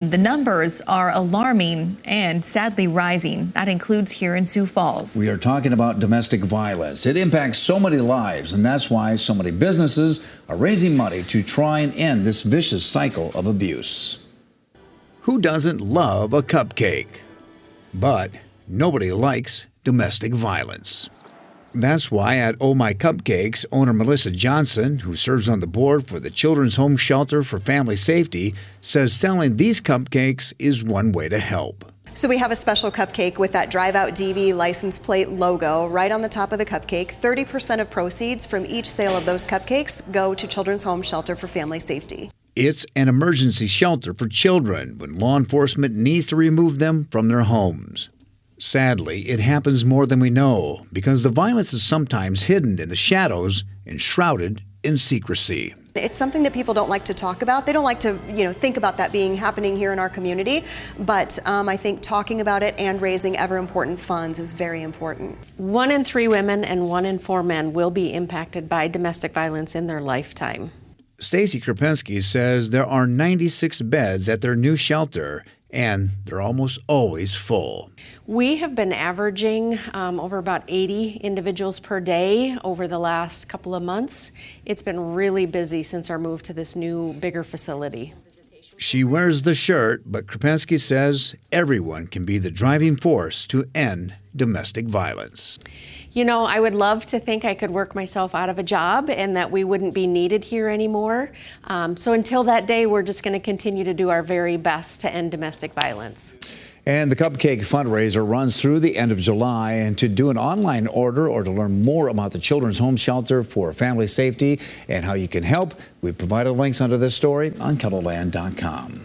The numbers are alarming and sadly rising. That includes here in Sioux Falls. We are talking about domestic violence. It impacts so many lives, and that's why so many businesses are raising money to try and end this vicious cycle of abuse. Who doesn't love a cupcake? But nobody likes domestic violence. That's why at Oh My Cupcakes, owner Melissa Johnson, who serves on the board for the Children's Home Shelter for Family Safety, says selling these cupcakes is one way to help. So we have a special cupcake with that Drive Out DV license plate logo right on the top of the cupcake. 30% of proceeds from each sale of those cupcakes go to Children's Home Shelter for Family Safety. It's an emergency shelter for children when law enforcement needs to remove them from their homes. Sadly, it happens more than we know because the violence is sometimes hidden in the shadows and shrouded in secrecy. It's something that people don't like to talk about. They don't like to, think about that happening here in our community. But I think talking about it and raising ever important funds is very important. 1 in 3 women and 1 in 4 men will be impacted by domestic violence in their lifetime. Stacy Krupinski says there are 96 beds at their new shelter, and they're almost always full. We have been averaging over about 80 individuals per day over the last couple of months. It's been really busy since our move to this new, bigger facility. She wears the shirt, but Krupinski says everyone can be the driving force to end domestic violence. I would love to think I could work myself out of a job and that we wouldn't be needed here anymore. So until that day, we're just going to continue to do our very best to end domestic violence. And the Cupcake fundraiser runs through the end of July. And to do an online order or to learn more about the Children's Home Shelter for Family Safety and how you can help, we provided links under this story on KELOLAND.com.